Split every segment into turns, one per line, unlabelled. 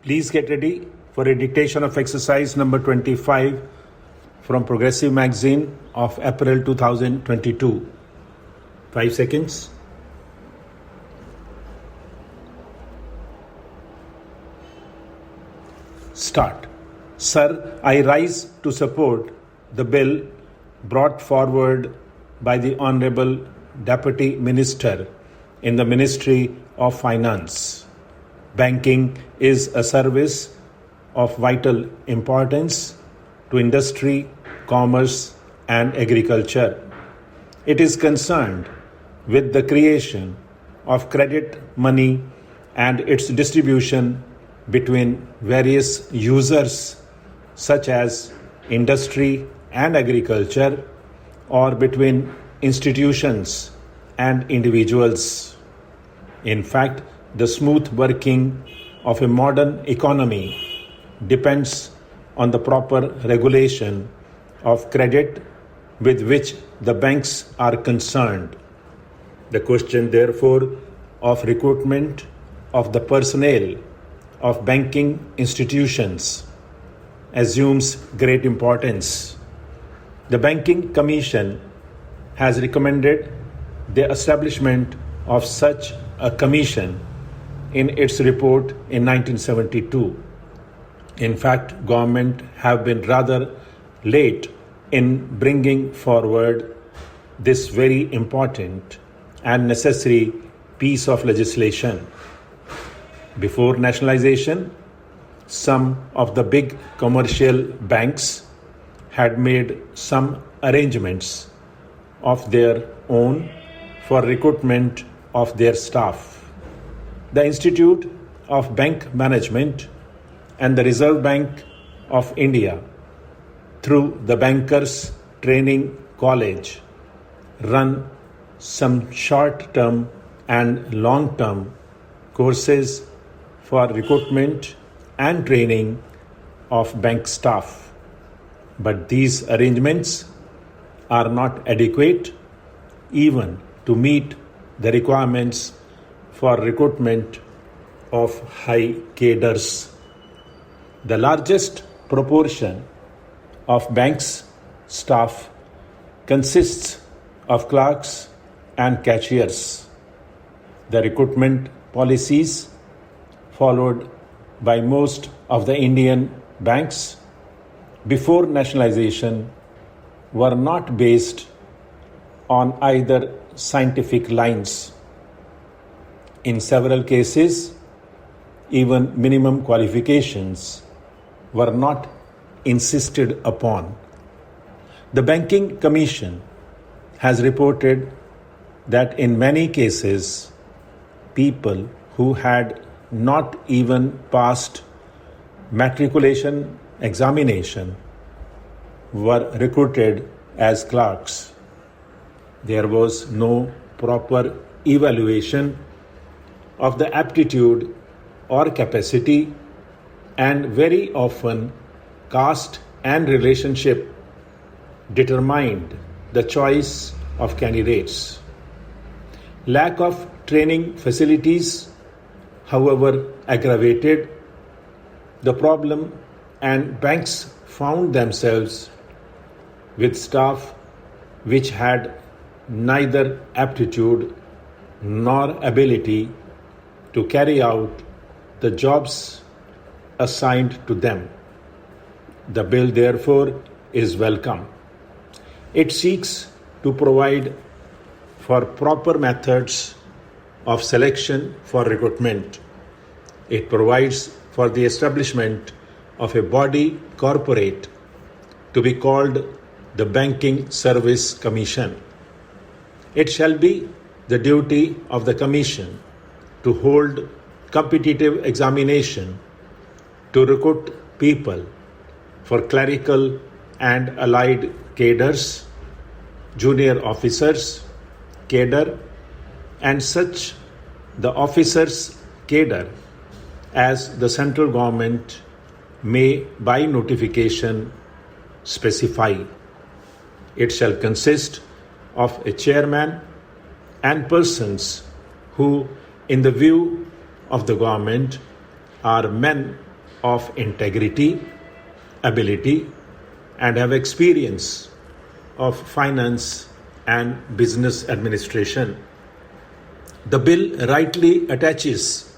Please get ready for a dictation of exercise number 25 from Progressive Magazine of April 2022. 5 seconds. Start. Sir, I rise to support the bill brought forward by the Honorable Deputy Minister in the Ministry of Finance. Banking is a service of vital importance to industry, commerce, and agriculture. It is concerned with the creation of credit money and its distribution between various users such as industry and agriculture, or between institutions and individuals. In fact, the smooth working of a modern economy depends on the proper regulation of credit with which the banks are concerned. The question, therefore, of recruitment of the personnel of banking institutions assumes great importance. The Banking Commission has recommended the establishment of such a commission in its report in 1972. In fact, government have been rather late in bringing forward this very important and necessary piece of legislation. Before nationalization, some of the big commercial banks had made some arrangements of their own for recruitment of their staff. The Institute of Bank Management and the Reserve Bank of India, through the Bankers Training College, run some short-term and long-term courses for recruitment and training of bank staff. But these arrangements are not adequate even to meet the requirements for recruitment of high cadres. The largest proportion of banks' staff consists of clerks and cashiers. The recruitment policies followed by most of the Indian banks before nationalization were not based on either scientific lines. In several cases, even minimum qualifications were not insisted upon. The Banking Commission has reported that in many cases, people who had not even passed matriculation examination were recruited as clerks. There was no proper evaluation of the aptitude or capacity, and very often caste and relationship determined the choice of candidates. Lack of training facilities, however, aggravated the problem, and banks found themselves with staff which had neither aptitude nor ability to carry out the jobs assigned to them. The bill, therefore, is welcome. It seeks to provide for proper methods of selection for recruitment. It provides for the establishment of a body corporate to be called the Banking Service Commission. It shall be the duty of the Commission to hold competitive examination to recruit people for clerical and allied cadres, junior officers, cadre, and such the officers' cadre as the central government may by notification specify. It shall consist of a chairman and persons who, in the view of the government, are men of integrity, ability, and have experience of finance and business administration. The bill rightly attaches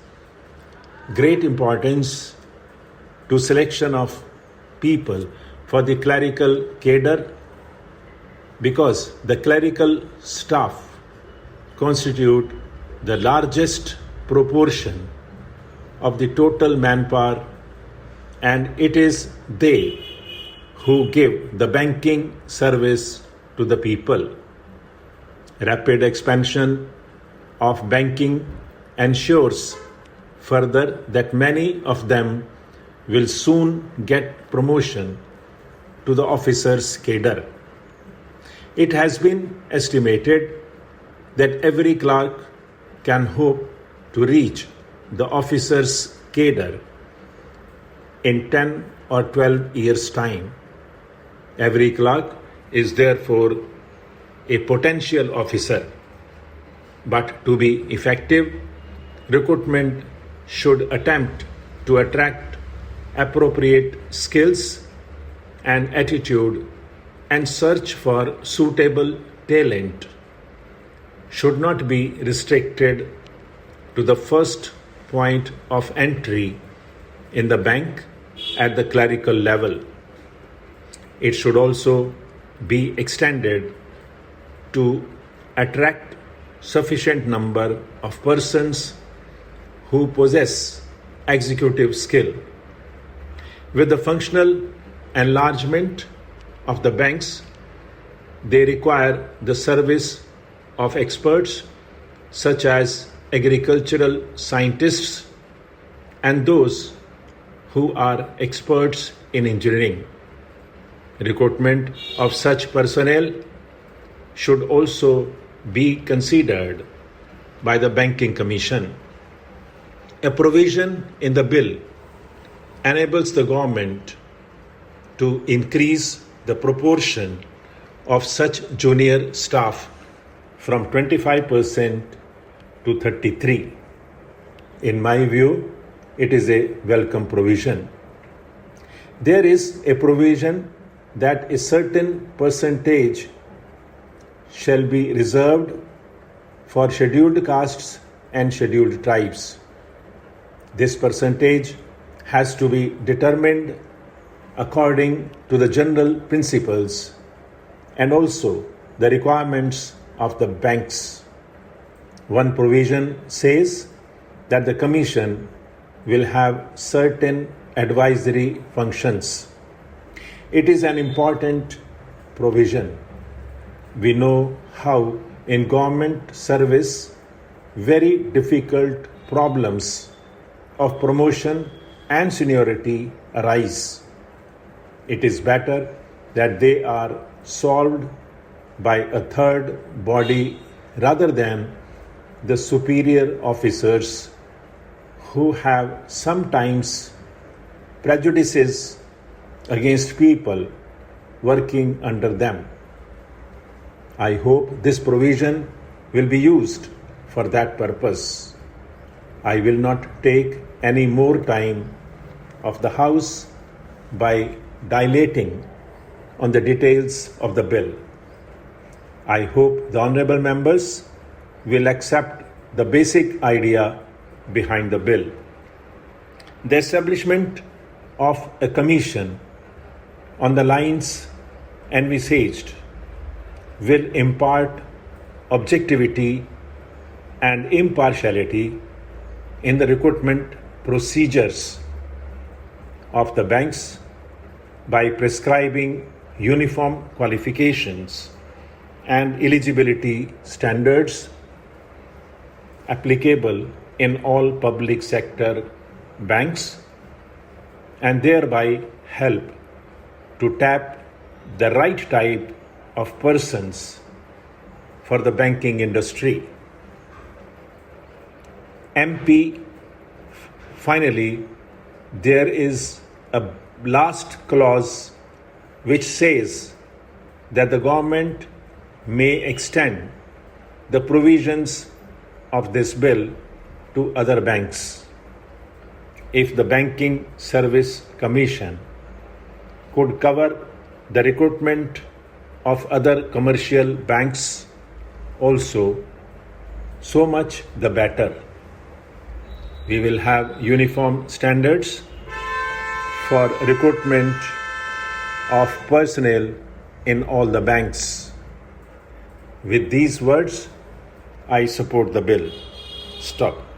great importance to selection of people for the clerical cadre because the clerical staff constitute the largest proportion of the total manpower, and it is they who give the banking service to the people. Rapid expansion of banking ensures further that many of them will soon get promotion to the officers' cadre. It has been estimated that every clerk can hope to reach the officers' cadre in 10 or 12 years' time. Every clerk is therefore a potential officer. But to be effective, recruitment should attempt to attract appropriate skills and attitude and search for suitable talent should not be restricted to the first point of entry in the bank at the clerical level. It should also be extended to attract sufficient number of persons who possess executive skill. With the functional enlargement of the banks, they require the service of experts such as agricultural scientists and those who are experts in engineering. Recruitment of such personnel should also be considered by the Banking Commission. A provision in the bill enables the government to increase the proportion of such junior staff from 25% to 33%. In my view, it is a welcome provision. There is a provision that a certain percentage shall be reserved for scheduled castes and scheduled tribes. This percentage has to be determined according to the general principles and also the requirements of the banks. One provision says that the Commission will have certain advisory functions. It is an important provision. We know how in government service very difficult problems of promotion and seniority arise. It is better that they are solved by a third body rather than the superior officers who have sometimes prejudices against people working under them. I hope this provision will be used for that purpose. I will not take any more time of the House by dilating on the details of the bill. I hope the honourable members will accept the basic idea behind the bill. The establishment of a commission on the lines envisaged will impart objectivity and impartiality in the recruitment procedures of the banks by prescribing uniform qualifications and eligibility standards applicable in all public sector banks and thereby help to tap the right type of persons for the banking industry. Finally, there is a last clause which says that the government may extend the provisions of this bill to other banks. if the Banking Service Commission could cover the recruitment of other commercial banks also, so much the better. We will have uniform standards for recruitment of personnel in all the banks. With these words, I support the bill. Stop.